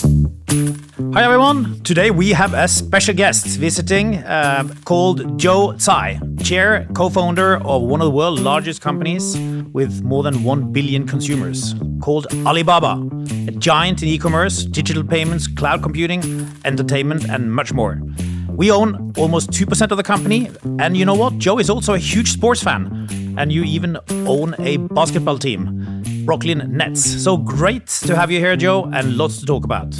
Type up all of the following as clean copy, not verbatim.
Hi everyone! Today we have a special guest visiting called Tsai, chair, co-founder of one of the world's largest companies with more than 1 billion consumers, called Alibaba, a giant in e-commerce, digital payments, cloud computing, entertainment, and much more. We own almost 2% of the company, and you know what? Joe is also a huge sports fan, and you even own a basketball team, Brooklyn Nets. So great to have you here, Joe, and lots to talk about.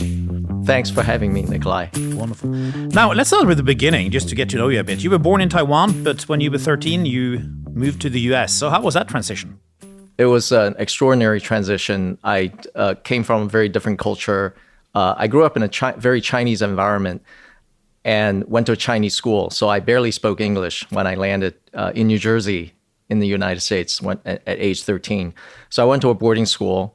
Thanks for having me, Nikolai. Wonderful. Now, let's start with the beginning, just to get to know you a bit. You were born in Taiwan, but when you were 13, you moved to the US. So how was that transition? It was an extraordinary transition. I came from a very different culture. I grew up in a very Chinese environment and went to a Chinese school. So I barely spoke English when I landed in New Jersey in the United States at age 13. So I went to a boarding school.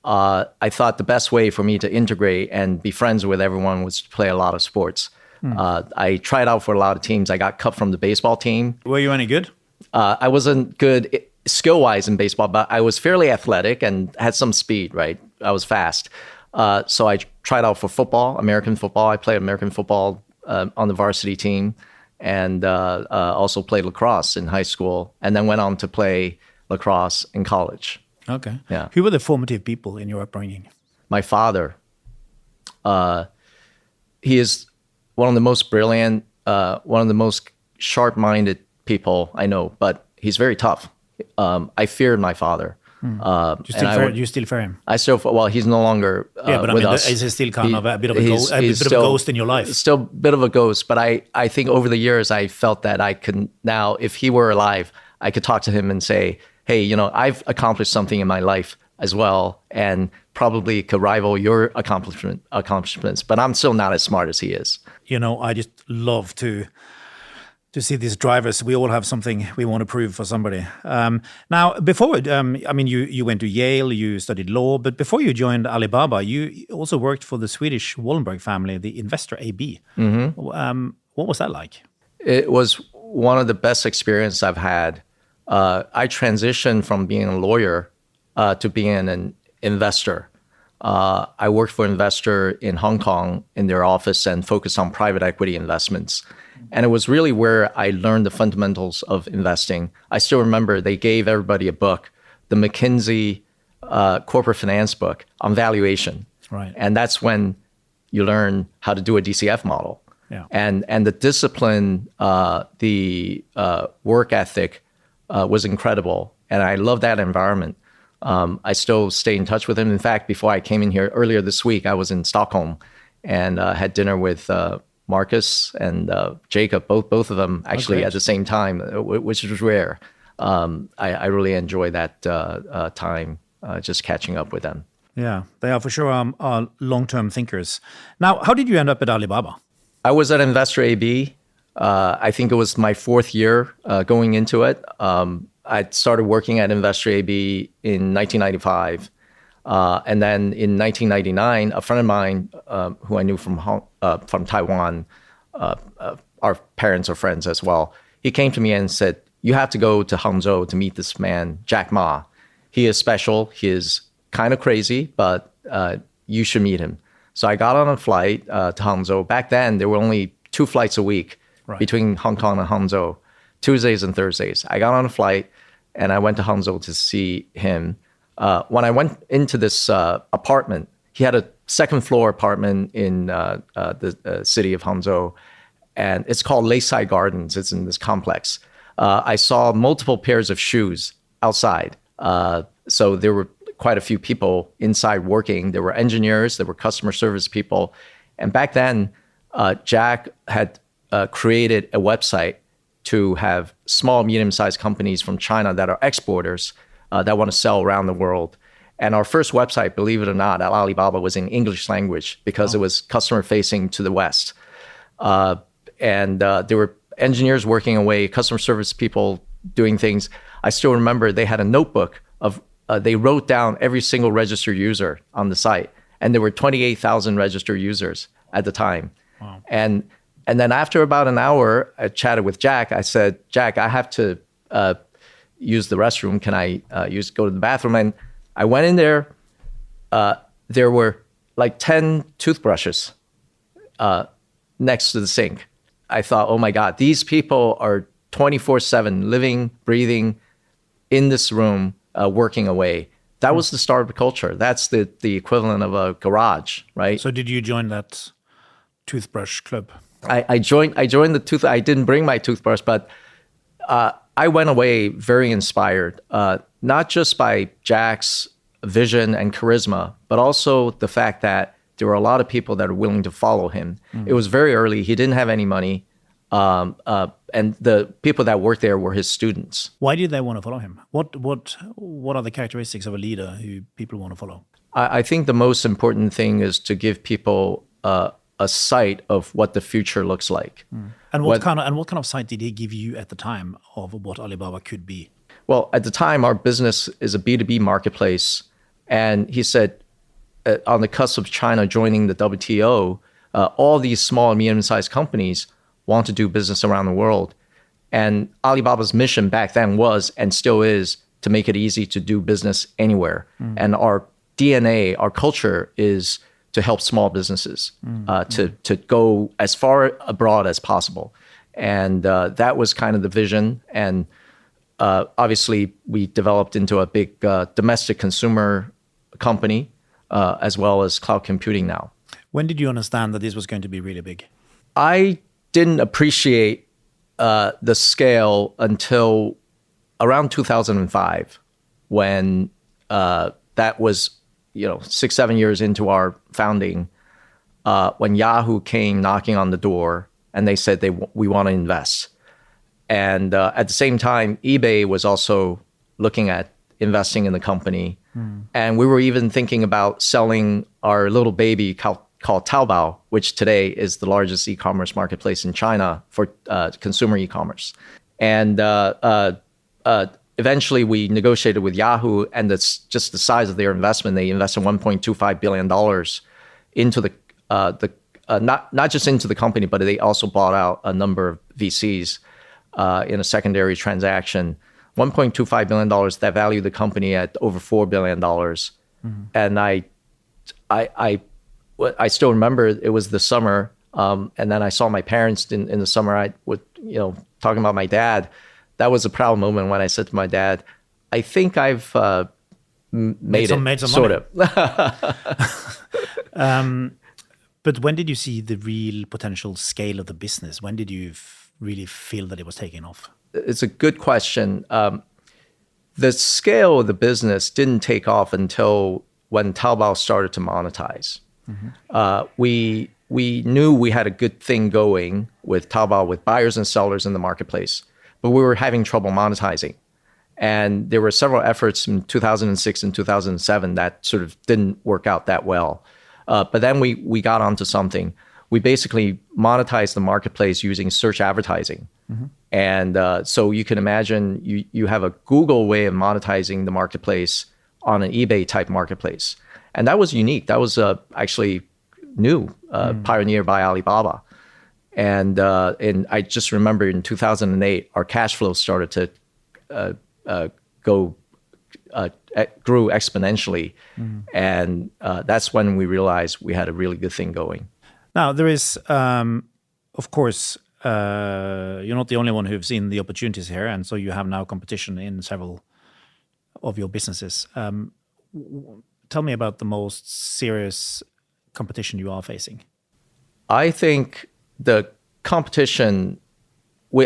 I thought the best way for me to integrate and be friends with everyone was to play a lot of sports. I tried out for a lot of teams. I got cut from the baseball team. Were you any good? I wasn't good skill-wise in baseball, but I was fairly athletic and had some speed, right? I was fast. So I tried out for football, American football. I played American football on the varsity team and also played lacrosse in high school and then went on to play lacrosse in college. Okay. Yeah. Who were the formative people in your upbringing? My father. He is one of the most brilliant, one of the most sharp-minded people I know, but he's very tough. I feared my father. Do you still fear him? I still, well, he's no longer with us. Is he still kind of a bit of a ghost in your life? Still a bit of a ghost, but I think over the years I felt that I could now, if he were alive, I could talk to him and say, hey, you know, I've accomplished something in my life as well, and probably could rival your accomplishments, but I'm still not as smart as he is. You know, I just love to see these drivers. We all have something we want to prove for somebody. Now, before, I mean, you went to Yale, you studied law, but before you joined Alibaba, you also worked for the Swedish Wallenberg family, the Investor AB. Mm-hmm. What was that like? It was one of the best experiences I've had. I transitioned from being a lawyer to being an investor. I worked for an investor in Hong Kong in their office and focused on private equity investments. And it was really where I learned the fundamentals of investing. I still remember they gave everybody a book, the McKinsey corporate finance book on valuation. Right. And that's when you learn how to do a DCF model. Yeah. And the discipline, the work ethic was incredible. And I love that environment. I still stay in touch with him. In fact, before I came in here earlier this week, I was in Stockholm and had dinner with Marcus and Jacob, both of them actually at the same time, which was rare. I really enjoy that time just catching up with them. Yeah, they are for sure are long-term thinkers. Now, how did you end up at Alibaba? I was at Investor AB. I think it was my fourth year going into it. I started working at Investor AB in 1995. And then in 1999, a friend of mine who I knew from Taiwan, our parents are friends as well, he came to me and said, you have to go to Hangzhou to meet this man, Jack Ma. He is special. He is kind of crazy, but you should meet him. So I got on a flight to Hangzhou. Back then, there were only 2 flights a week between Hong Kong and Hangzhou, Tuesdays and Thursdays. I got on a flight and I went to Hangzhou to see him. When I went into this apartment, he had a second floor apartment in the city of Hangzhou, and it's called Lakeside Gardens. It's in this complex. I saw multiple pairs of shoes outside. So there were quite a few people inside working. There were engineers, there were customer service people. And back then, Jack had created a website to have small, medium-sized companies from China that are exporters that want to sell around the world. And our first website, believe it or not, at Alibaba was in English language because it was customer-facing to the West. And there were engineers working away, customer service people doing things. I still remember they had a notebook of, they wrote down every single registered user on the site. And there were 28,000 registered users at the time. Wow. And then after about an hour, I chatted with Jack. I said, Jack, I have to use the restroom. Can I go to the bathroom? And I went in there. There were like 10 toothbrushes next to the sink. I thought, oh my God, these people are 24/7 living, breathing in this room, working away. That was the start of the culture. That's the equivalent of a garage, right? So did you join that toothbrush club? I joined the I didn't bring my toothbrush, but I went away very inspired, not just by Jack's vision and charisma, but also the fact that there were a lot of people that are willing to follow him. It was very early. He didn't have any money. And the people that worked there were his students. Why did they want to follow him? What are the characteristics of a leader who people want to follow? I think the most important thing is to give people a sight of what the future looks like. And what kind of sight did he give you at the time of what Alibaba could be? Well, at the time, our business is a B2B marketplace. And he said, on the cusp of China joining the WTO, all these small and medium-sized companies want to do business around the world. And Alibaba's mission back then was, and still is, to make it easy to do business anywhere. And our DNA, our culture is to help small businesses to go as far abroad as possible. And that was kind of the vision. And obviously, we developed into a big domestic consumer company, as well as cloud computing now. When did you understand that this was going to be really big? I didn't appreciate the scale until around 2005, when that was 6-7 years into our founding, when Yahoo came knocking on the door and they said we want to invest. And at the same time, eBay was also looking at investing in the company. And we were even thinking about selling our little baby called Taobao, which today is the largest e-commerce marketplace in China for consumer e-commerce. And eventually we negotiated with Yahoo, and that's just the size of their investment. They invested $1.25 billion into not just into the company, but they also bought out a number of VCs in a secondary transaction. $1.25 billion that valued the company at over $4 billion. And I still remember it was the summer, and then I saw my parents in the summer. I would, talking about my dad. That was a proud moment when I said to my dad, "I think I've made some sort of." But when did you see the real potential scale of the business? When did you really feel that it was taking off? It's a good question. The scale of the business didn't take off until when Taobao started to monetize. We knew we had a good thing going with Taobao, with buyers and sellers in the marketplace, but we were having trouble monetizing. And there were several efforts in 2006 and 2007 that sort of didn't work out that well. But then we got onto something. We basically monetized the marketplace using search advertising. And so you can imagine you have a Google way of monetizing the marketplace on an eBay type marketplace. And that was unique. That was actually new, pioneered by Alibaba. And I just remember in 2008, our cash flow started to grew exponentially. And that's when we realized we had a really good thing going. Now, there is, of course, you're not the only one who've seen the opportunities here. And so you have now competition in several of your businesses. Tell me about the most serious competition you are facing. I think the competition,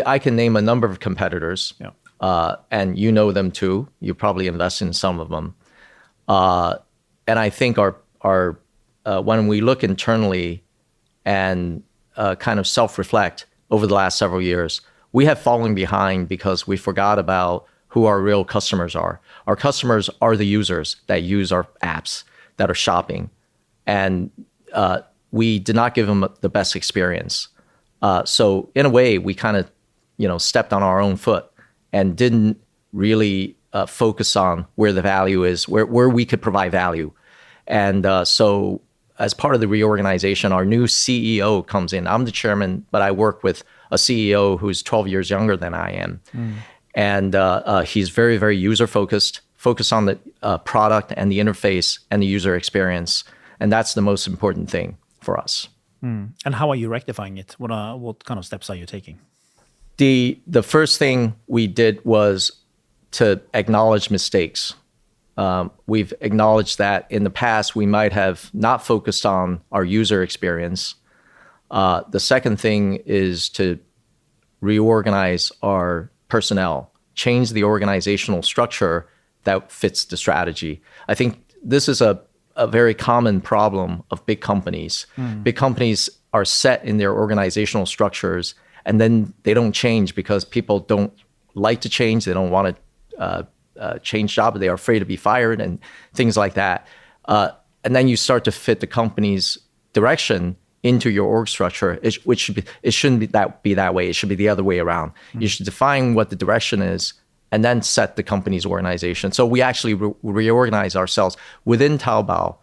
I can name a number of competitors, and you know them too. You probably invest in some of them. And I think our when we look internally and kind of self-reflect over the last several years, we have fallen behind because we forgot about who our real customers are. Our customers are the users that use our apps, that are shopping. And we did not give them the best experience. So in a way, we kind of, stepped on our own foot and didn't really focus on where the value is, where we could provide value. And so as part of the reorganization, our new CEO comes in. I'm the chairman, but I work with a CEO who's 12 years younger than I am. And he's very, very user-focused, focused on the product and the interface and the user experience. And that's the most important thing for us. And how are you rectifying it? What kind of steps are you taking? The first thing we did was to acknowledge mistakes. We've acknowledged that in the past, we might have not focused on our user experience. The second thing is to reorganize our personnel, change the organizational structure that fits the strategy. I think this is a very common problem of big companies. Big companies are set in their organizational structures, and then they don't change because people don't like to change. They don't want to change jobs. They are afraid to be fired and things like that. And then you start to fit the company's direction into your org structure, it shouldn't be that way. It should be the other way around. You should define what the direction is and then set the company's organization. So we actually reorganize ourselves within Taobao.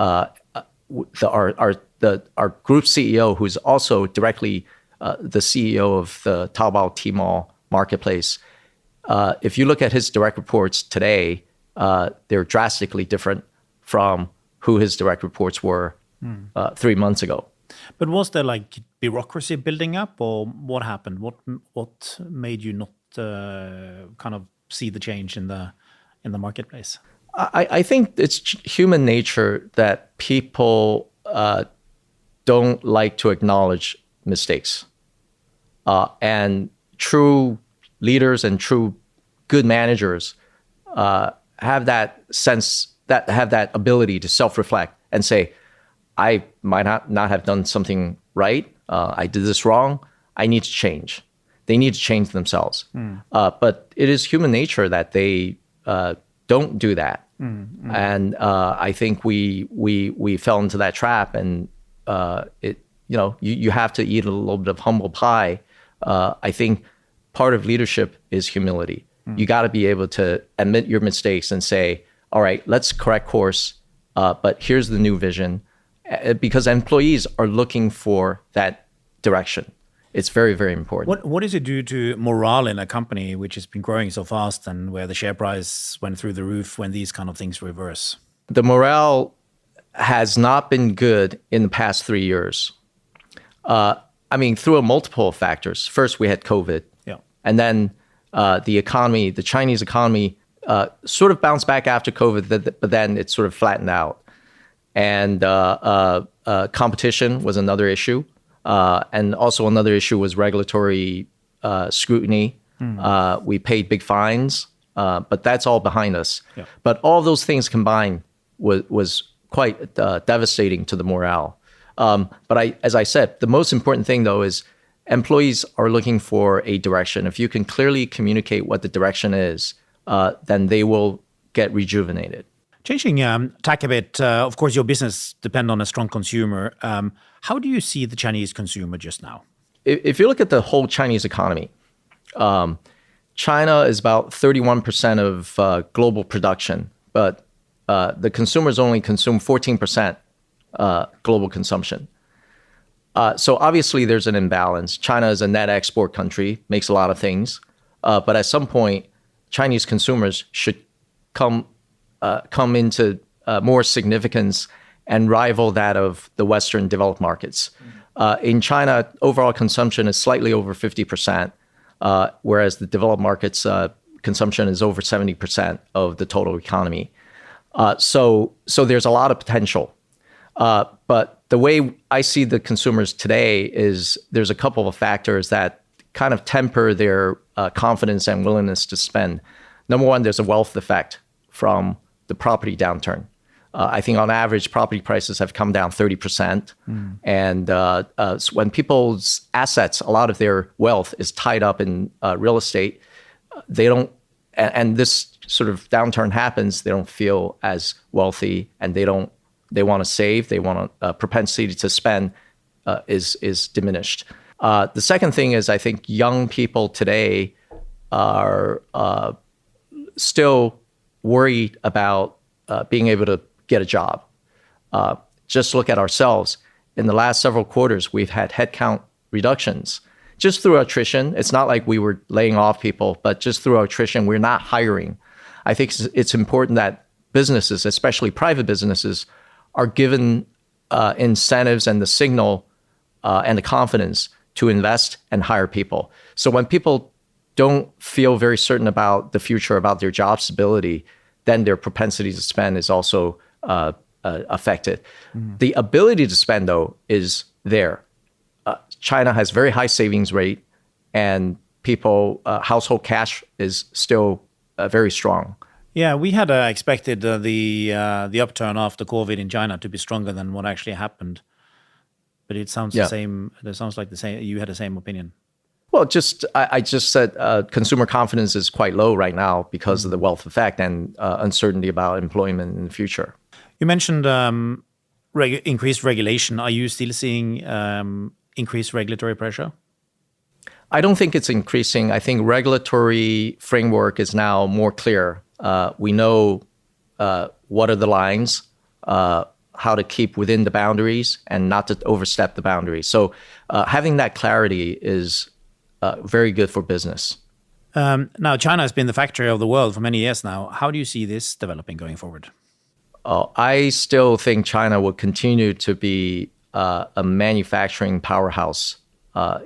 Our group CEO, who's also directly the CEO of the Taobao Tmall marketplace, if you look at his direct reports today, they're drastically different from who his direct reports were 3 months ago. But was there like bureaucracy building up, or what happened? What made you not kind of see the change in the marketplace? I think it's human nature that people don't like to acknowledge mistakes. And true leaders and true good managers have that sense, have that ability to self-reflect and say, I might not have done something right. I did this wrong. I need to change. They need to change themselves. But it is human nature that they don't do that. And I think we fell into that trap, and you have to eat a little bit of humble pie. I think part of leadership is humility. You got to be able to admit your mistakes and say, all right, let's correct course, but here's the new vision. Because employees are looking for that direction. It's very, very important. What does it do to morale in a company which has been growing so fast and where the share price went through the roof when these kind of things reverse? The morale has not been good in the past 3 years. Through a multiple factors. First, we had COVID. Yeah. And then the economy, the Chinese economy, sort of bounced back after COVID, but then it sort of flattened out. And competition was another issue. And also another issue was regulatory scrutiny. We paid big fines, but that's all behind us. Yeah. But all those things combined was quite devastating to the morale. But as I said, the most important thing, though, is employees are looking for a direction. If you can clearly communicate what the direction is, then they will get rejuvenated. Changing tack a bit, of course, your business depends on a strong consumer. How do you see the Chinese consumer just now? If you look at the whole Chinese economy, China is about 31% of global production, but the consumers only consume 14% global consumption. So obviously there's an imbalance. China is a net export country, makes a lot of things. But at some point, Chinese consumers should come into more significance and rival that of the Western developed markets. In China, overall consumption is slightly over 50%, whereas the developed markets consumption is over 70% of the total economy. So there's a lot of potential. But the way I see the consumers today is there's a couple of factors that kind of temper their confidence and willingness to spend. Number one, there's a wealth effect from the property downturn. I think on average, property prices have come down 30%. And so when people's assets, a lot of their wealth is tied up in real estate, they don't, and this sort of downturn happens, they don't feel as wealthy, and they want to save, they want a propensity to spend is diminished. The second thing is, I think young people today are still worried about being able to get a job. Just look at ourselves. In the last several quarters, we've had headcount reductions just through attrition. It's not like we were laying off people, but just through attrition, we're not hiring. I think it's important that businesses, especially private businesses, are given incentives and the signal and the confidence to invest and hire people. So when people don't feel very certain about the future, about their job stability, then their propensity to spend is also affected. The ability to spend, though, is there. China has very high savings rate, and people household cash is still very strong. Yeah, we had expected the upturn after COVID in China to be stronger than what actually happened. But it sounds the same. It sounds like the same. You had the same opinion. Well, I just said consumer confidence is quite low right now because of the wealth effect and uncertainty about employment in the future. You mentioned increased regulation. Are you still seeing increased regulatory pressure? I don't think it's increasing. I think regulatory framework is now more clear. We know what are the lines, how to keep within the boundaries and not to overstep the boundaries. So having that clarity is very good for business. Now, China has been the factory of the world for many years now. How do you see this developing going forward? I still think China will continue to be a manufacturing powerhouse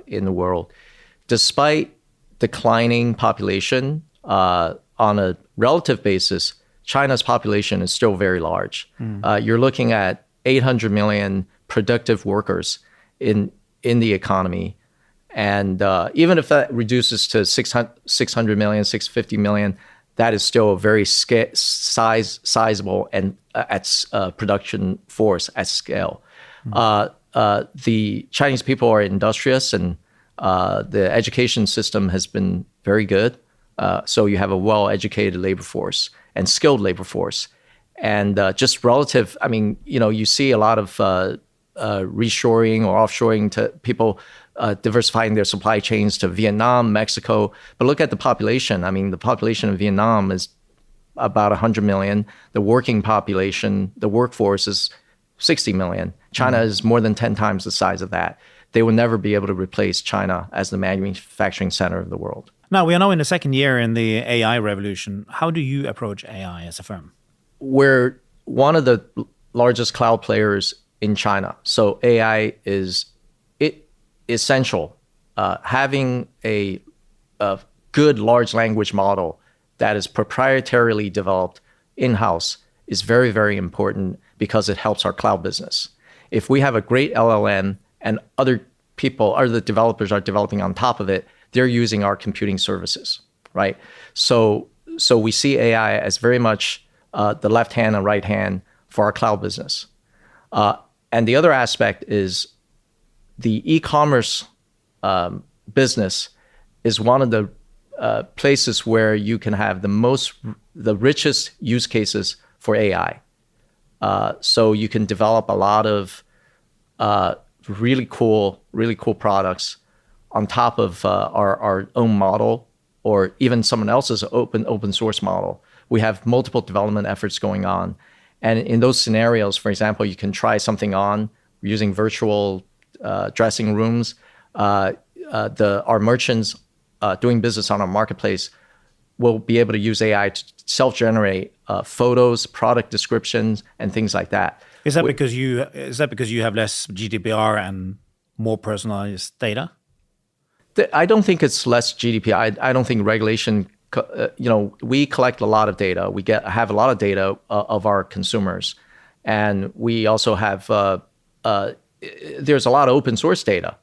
in the world. Despite declining population, on a relative basis, China's population is still very large. You're looking at 800 million productive workers in the economy. And even if that reduces to 600 million, 650 million, that is still a very sizable and at production force at scale. The Chinese people are industrious, and the education system has been very good. So you have a well-educated labor force and skilled labor force. And just relative, I mean, you see a lot of reshoring or offshoring to people diversifying their supply chains to Vietnam, Mexico. But look at the population. I mean, the population of Vietnam is about 100 million. The working population, the workforce is 60 million. China is more than 10 times the size of that. They will never be able to replace China as the manufacturing center of the world. Now, we are now in the second year in the AI revolution. How do you approach AI as a firm? We're one of the largest cloud players in China. So AI is essential. Having a good large language model that is proprietarily developed in-house is very, very important because it helps our cloud business. If we have a great LLM and other developers are developing on top of it, they're using our computing services, right? So we see AI as very much the left hand and right hand for our cloud business. And the other aspect is the e-commerce business is one of the places where you can have the richest use cases for AI. So you can develop a lot of really cool products on top of our own model, or even someone else's open source model. We have multiple development efforts going on. And in those scenarios, for example, you can try something on using virtual dressing rooms. Our merchants doing business on our marketplace will be able to use AI to self-generate photos, product descriptions, and things like that. Is that because you have less GDPR and more personalized data? I don't think it's less GDPR. I don't think regulation. We collect a lot of data. We have a lot of data of our consumers, and we also have. There's a lot of open source data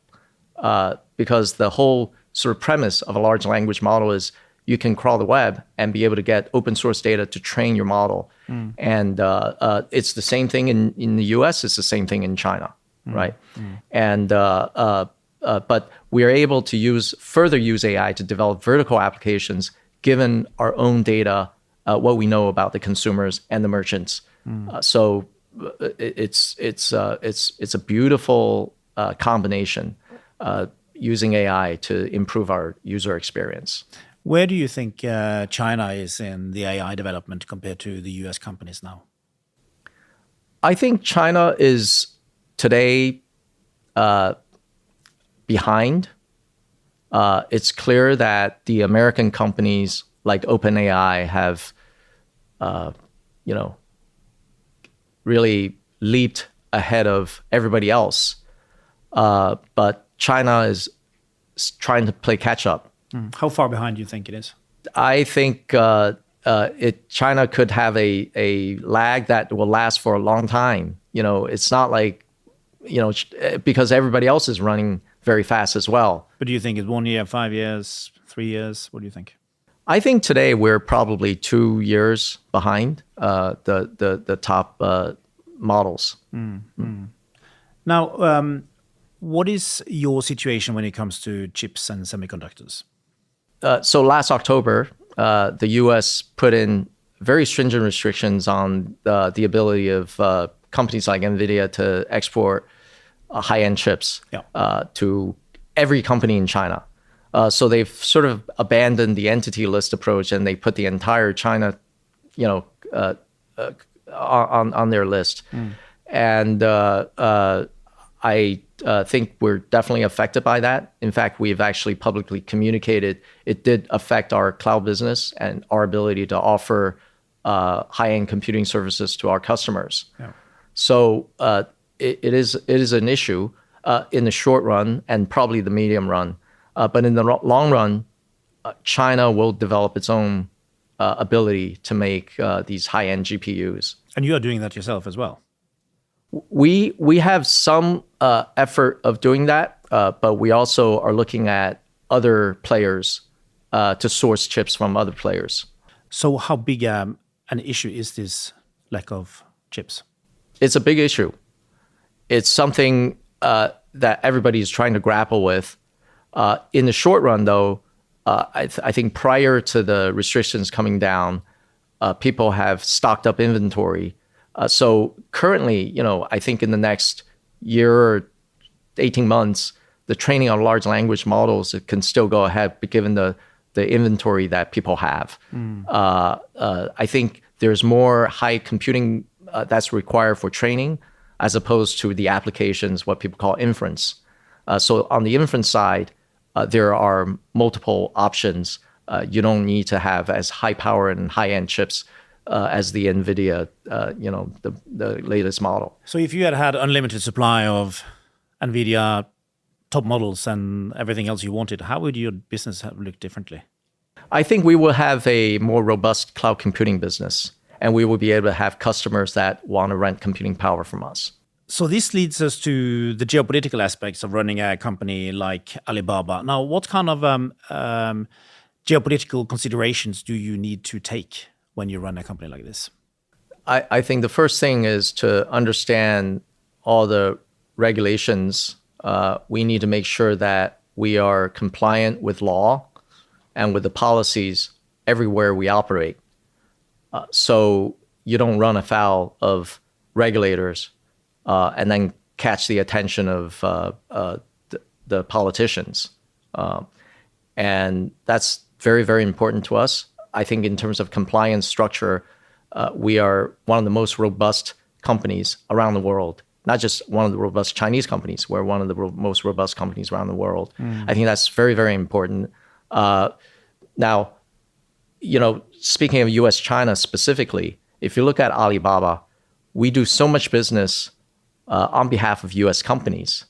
because the whole sort of premise of a large language model is you can crawl the web and be able to get open source data to train your model. And it's the same thing in the US, it's the same thing in China, right? And but we are able to further use AI to develop vertical applications given our own data, what we know about the consumers and the merchants. So it's a beautiful combination using AI to improve our user experience. Where do you think China is in the AI development compared to the US companies now? I think China is today behind. It's clear that the American companies like OpenAI have, really leaped ahead of everybody else. But China is trying to play catch up. How far behind do you think it is? I think China could have a lag that will last for a long time. It's not like, because everybody else is running very fast as well. But do you think it's 1 year, 5 years, 3 years? What do you think? I think today we're probably 2 years behind the top models. Now, what is your situation when it comes to chips and semiconductors? So last October, the U.S. put in very stringent restrictions on the ability of companies like NVIDIA to export high-end chips to every company in China. So they've sort of abandoned the entity list approach, and they put the entire China, on their list. And I think we're definitely affected by that. In fact, we've actually publicly communicated it did affect our cloud business and our ability to offer high-end computing services to our customers. Yeah. So it is an issue in the short run and probably the medium run. But in the long run, China will develop its own ability to make these high-end GPUs. And you are doing that yourself as well? We have some effort of doing that, but we also are looking at other players to source chips from other players. So how big an issue is this lack of chips? It's a big issue. It's something that everybody is trying to grapple with. In the short run, though, I think prior to the restrictions coming down, people have stocked up inventory. So currently, I think in the next year or 18 months, the training on large language models, it can still go ahead, given the inventory that people have. I think there's more high computing that's required for training, as opposed to the applications, what people call inference. So on the inference side, there are multiple options. You don't need to have as high power and high-end chips as the NVIDIA, the latest model. So if you had unlimited supply of NVIDIA top models and everything else you wanted, how would your business have looked differently? I think we will have a more robust cloud computing business, and we will be able to have customers that want to rent computing power from us. So this leads us to the geopolitical aspects of running a company like Alibaba. Now, what kind of geopolitical considerations do you need to take when you run a company like this? I think the first thing is to understand all the regulations. We need to make sure that we are compliant with law and with the policies everywhere we operate. So you don't run afoul of regulators and then catch the attention of the politicians. And that's very, very important to us. I think in terms of compliance structure, we are one of the most robust companies around the world. Not just one of the robust Chinese companies, we're one of the most robust companies around the world. I think that's very, very important. Now, speaking of US-China specifically, if you look at Alibaba, we do so much business on behalf of US companies.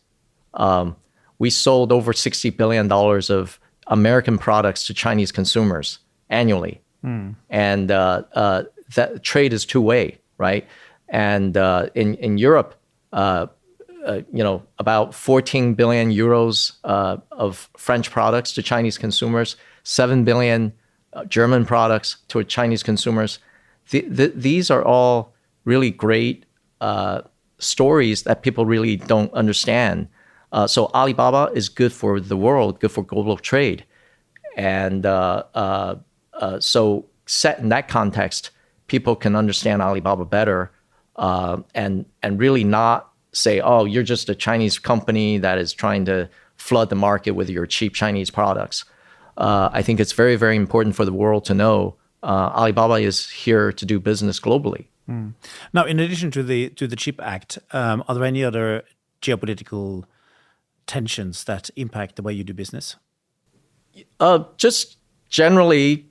We sold over $60 billion of American products to Chinese consumers annually. And that trade is two-way, right? And in Europe, about 14 billion euros of French products to Chinese consumers, 7 billion German products to Chinese consumers. These are all really great stories that people really don't understand. So Alibaba is good for the world, good for global trade. And so set in that context, people can understand Alibaba better and really not say, oh, you're just a Chinese company that is trying to flood the market with your cheap Chinese products. I think it's very, very important for the world to know Alibaba is here to do business globally. Now, in addition to the CHIP Act, are there any other geopolitical tensions that impact the way you do business? Just generally,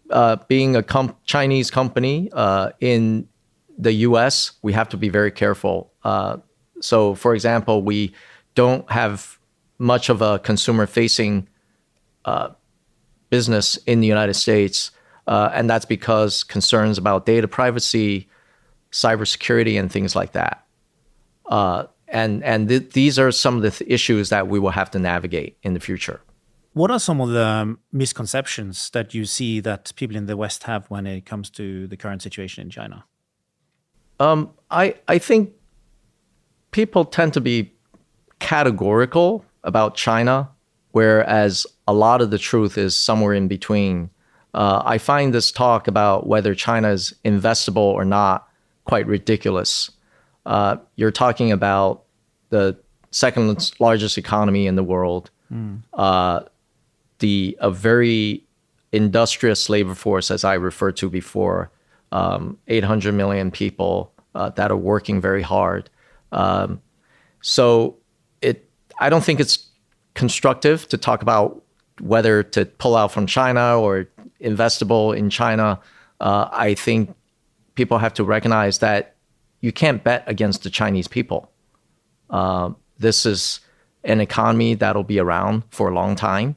being a Chinese company in the US, we have to be very careful. So, for example, we don't have much of a consumer-facing business in the United States, and that's because concerns about data privacy, cybersecurity, and things like that. These are some of the issues that we will have to navigate in the future. What are some of the misconceptions that you see that people in the West have when it comes to the current situation in China? I think people tend to be categorical about China, whereas a lot of the truth is somewhere in between. I find this talk about whether China is investable or not quite ridiculous. You're talking about the second largest economy in the world, a very industrious labor force, as I referred to before, 800 million people that are working very hard. So I don't think it's constructive to talk about whether to pull out from China or investable in China. I think people have to recognize that you can't bet against the Chinese people. This is an economy that'll be around for a long time,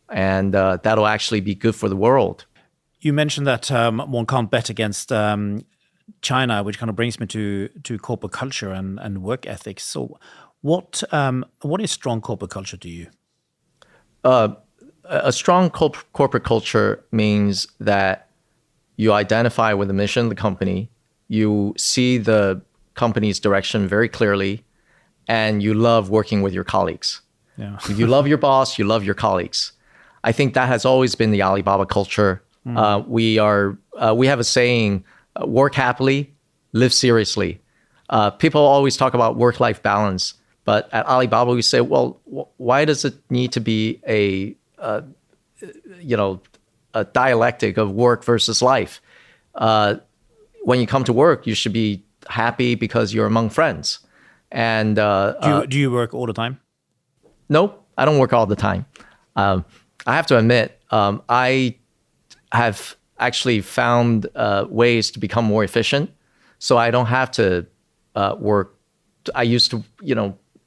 and that'll actually be good for the world. You mentioned that one can't bet against China, which kind of brings me to corporate culture and work ethics. So what is strong corporate culture to you? A strong corporate culture means that you identify with the mission of the company, you see the company's direction very clearly, and you love working with your colleagues. Yeah. You love your boss, you love your colleagues. I think that has always been the Alibaba culture. We have a saying, work happily, live seriously. People always talk about work-life balance, but at Alibaba we say, well, why does it need to be a dialectic of work versus life? When you come to work, you should be happy because you're among friends. And do you work all the time? No, I don't work all the time. I have to admit, I have actually found ways to become more efficient, so I don't have to work. I used to,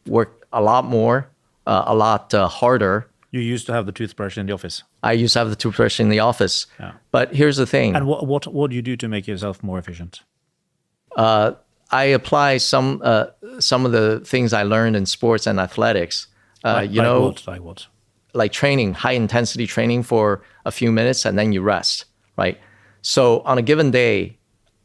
work a lot more, a lot harder. You used to have the toothbrush in the office. I used to have the toothbrush in the office. Yeah. But here's the thing. And what do you do to make yourself more efficient? I apply some of the things I learned in sports and athletics. Like what? Like training, high intensity training for a few minutes, and then you rest, right? So on a given day,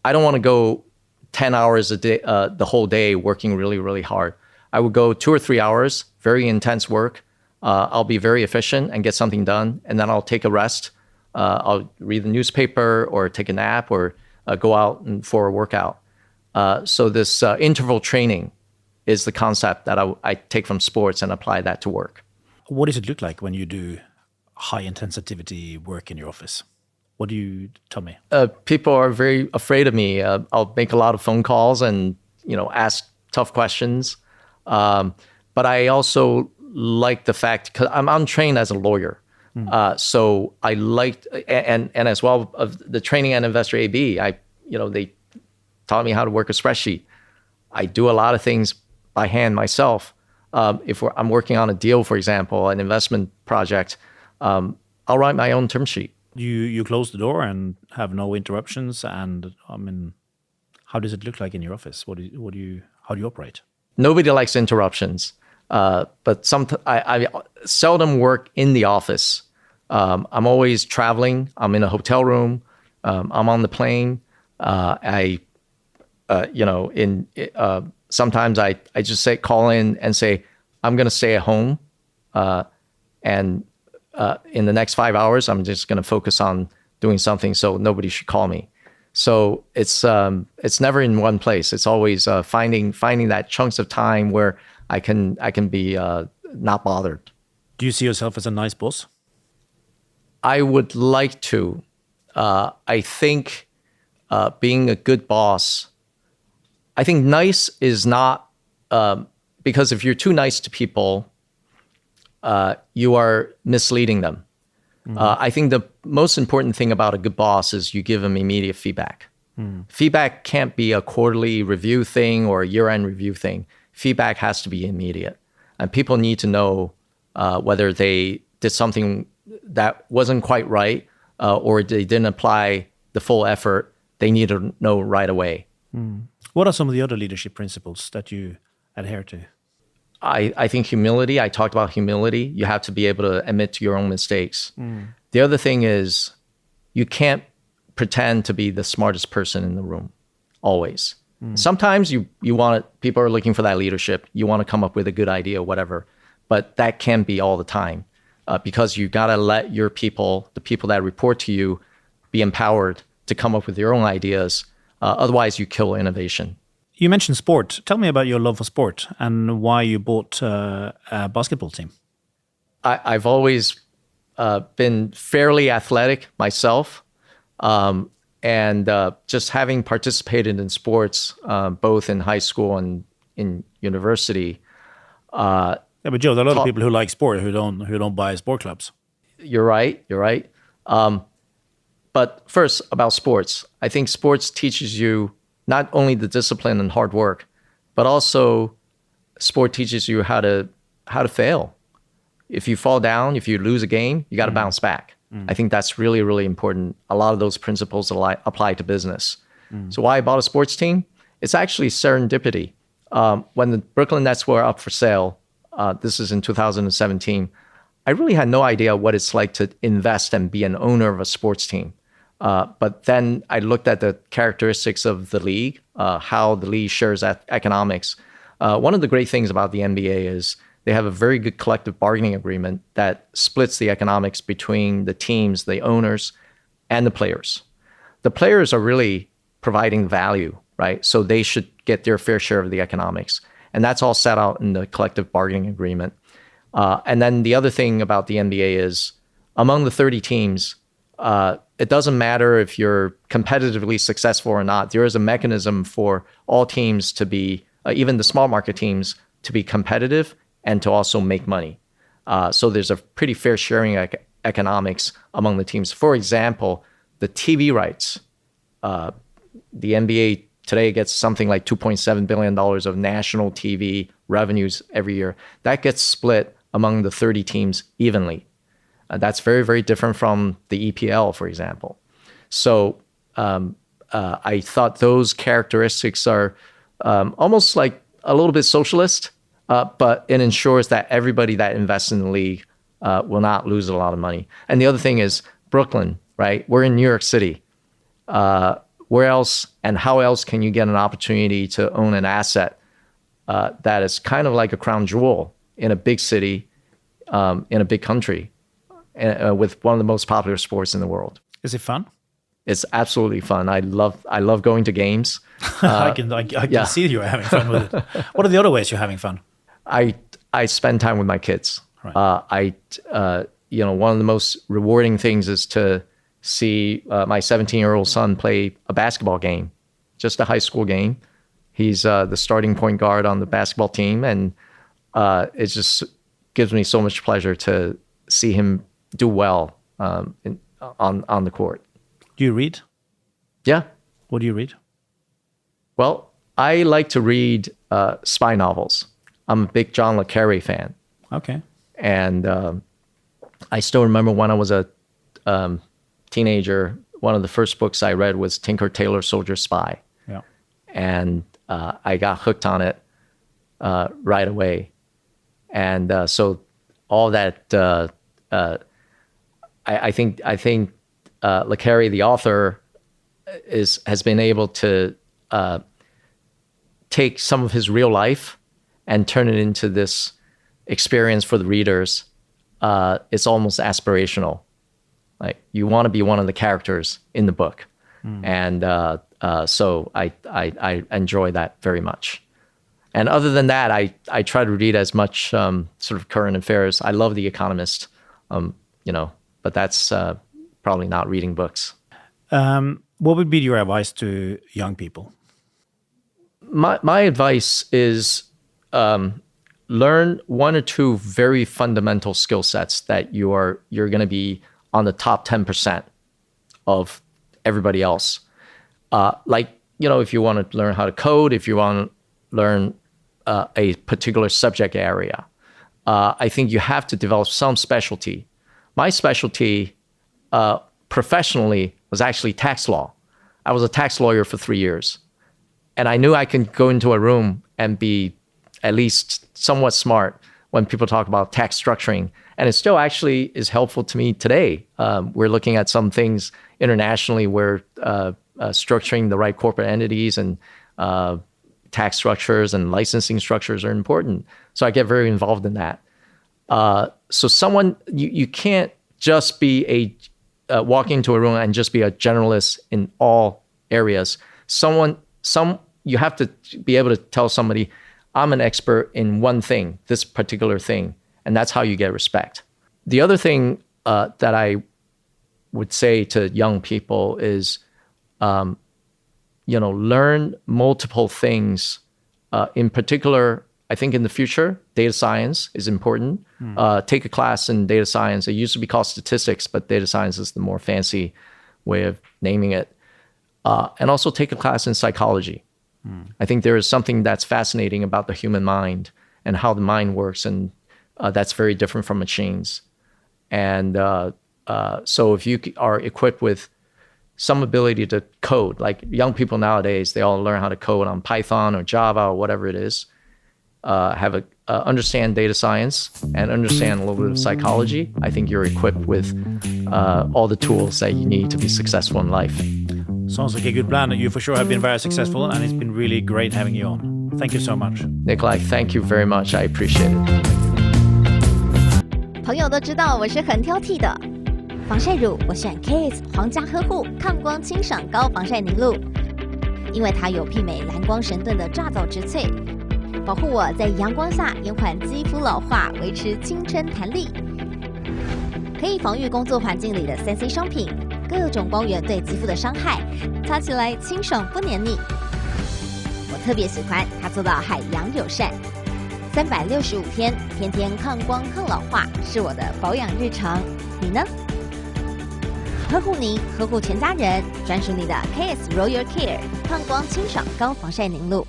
I don't want to go 10 hours a day, the whole day working really, really hard. I would go 2 or 3 hours, very intense work. I'll be very efficient and get something done, and then I'll take a rest. I'll read the newspaper or take a nap or go out for a workout. So this interval training is the concept that I take from sports and apply that to work. What does it look like when you do high intensity work in your office? What do you tell me? People are very afraid of me. I'll make a lot of phone calls and ask tough questions. But I also like the fact, because I'm trained as a lawyer. So I liked, and as well of the training at Investor AB, they taught me how to work a spreadsheet. I do a lot of things by hand myself. If I'm working on a deal, for example, an investment project, I'll write my own term sheet. You close the door and have no interruptions. And how does it look like in your office? How do you operate? Nobody likes interruptions. But I seldom work in the office. I'm always traveling. I'm in a hotel room. I'm on the plane. Sometimes I just call in and say, I'm going to stay at home. And in the next 5 hours, I'm just going to focus on doing something, so nobody should call me. So it's never in one place. It's always finding that chunks of time where I can be not bothered. Do you see yourself as a nice boss? I would like to. I think being a good boss, I think nice is not, because if you're too nice to people, you are misleading them. I think the most important thing about a good boss is you give them immediate feedback. Feedback can't be a quarterly review thing or a year-end review thing. Feedback has to be immediate. And people need to know whether they did something that wasn't quite right or they didn't apply the full effort. They need to know right away. What are some of the other leadership principles that you adhere to? I think humility. I talked about humility. You have to be able to admit to your own mistakes. The other thing is you can't pretend to be the smartest person in the room, always. Sometimes you want people are looking for that leadership. You want to come up with a good idea, whatever. But that can't be all the time because you got to let your people, the people that report to you, be empowered to come up with your own ideas. Otherwise, you kill innovation. You mentioned sport. Tell me about your love for sport and why you bought a basketball team. I've always been fairly athletic myself. And just having participated in sports, both in high school and in university. Yeah, but Joe, there are a lot of people who like sport who don't buy sport clubs. You're right. But first, about sports. I think sports teaches you not only the discipline and hard work, but also sport teaches you how to fail. If you fall down, if you lose a game, you got to bounce back. I think that's really, really important. A lot of those principles apply to business. So why I bought a sports team? It's actually serendipity. When the Brooklyn Nets were up for sale, this is in 2017, I really had no idea what it's like to invest and be an owner of a sports team. But then I looked at the characteristics of the league, how the league shares economics. One of the great things about the NBA is they have a very good collective bargaining agreement that splits the economics between the teams, the owners, and the players. The players are really providing value, right? So they should get their fair share of the economics. And that's all set out in the collective bargaining agreement. And then the other thing about the NBA is among the 30 teams, it doesn't matter if you're competitively successful or not. There is a mechanism for all teams to be, even the small market teams, to be competitive and to also make money. So there's a pretty fair sharing economics among the teams. For example, the TV rights. The NBA today gets something like $2.7 billion of national TV revenues every year. That gets split among the 30 teams evenly. That's very, very different from the EPL, for example. So I thought those characteristics are almost like a little bit socialist, but it ensures that everybody that invests in the league will not lose a lot of money. And the other thing is Brooklyn, right? We're in New York City. Where else and how else can you get an opportunity to own an asset that is kind of like a crown jewel in a big city, in a big country, with one of the most popular sports in the world? Is it fun? It's absolutely fun. I love going to games. I can see you're having fun with it. What are the other ways you're having fun? I spend time with my kids. Right. One of the most rewarding things is to see my 17-year-old son play a basketball game, just a high school game. He's the starting point guard on the basketball team, and it just gives me so much pleasure to see him do well on the court. Do you read? Yeah. What do you read? Well, I like to read spy novels. I'm a big John le Carré fan. Okay. And I still remember when I was a teenager, one of the first books I read was Tinker, Tailor, Soldier, Spy. Yeah. And I got hooked on it right away. And so all that, I think le Carré, the author, has been able to take some of his real life and turn it into this experience for the readers. It's almost aspirational. Like you want to be one of the characters in the book. And so I enjoy that very much. And other than that, I try to read as much sort of current affairs. I love The Economist, but that's probably not reading books. What would be your advice to young people? My advice is learn one or two very fundamental skill sets that you're going to be on the top 10% of everybody else. Like, if you want to learn how to code, if you want to learn a particular subject area, I think you have to develop some specialty. My specialty professionally was actually tax law. I was a tax lawyer for 3 years. And I knew I could go into a room and be at least somewhat smart when people talk about tax structuring. And it still actually is helpful to me today. We're looking at some things internationally where structuring the right corporate entities and tax structures and licensing structures are important. So I get very involved in that. So you can't just be walk into a room and just be a generalist in all areas. You have to be able to tell somebody, I'm an expert in one thing, this particular thing, and that's how you get respect. The other thing that I would say to young people is, learn multiple things. In particular, I think in the future, data science is important. Take a class in data science. It used to be called statistics, but data science is the more fancy way of naming it. And also take a class in psychology. I think there is something that's fascinating about the human mind and how the mind works, and that's very different from machines. And so if you are equipped with some ability to code, like young people nowadays, they all learn how to code on Python or Java or whatever it is, understand data science and understand a little bit of psychology, I think you're equipped with all the tools that you need to be successful in life. Sounds like a good plan. You for sure have been very successful, and it's been really great having you on. Thank you so much. Nikolai, thank you very much. I appreciate it. 朋友都知道我是很挑剔的，防晒乳我选 KS 皇家呵护抗光清爽高防晒凝露，因为它有媲美蓝光神盾的抓藻植萃，保护我在阳光下延缓肌肤老化，维持青春弹力，可以防御工作环境里的3C 商品。各种光源对肌肤的伤害，擦起来清爽不黏腻。我特别喜欢它做到海洋友善，365天，天天抗光抗老化，是我的保养日常。你呢？呵护你，呵护全家人，专属你的 KS Royal Care 抗光清爽高防晒凝露。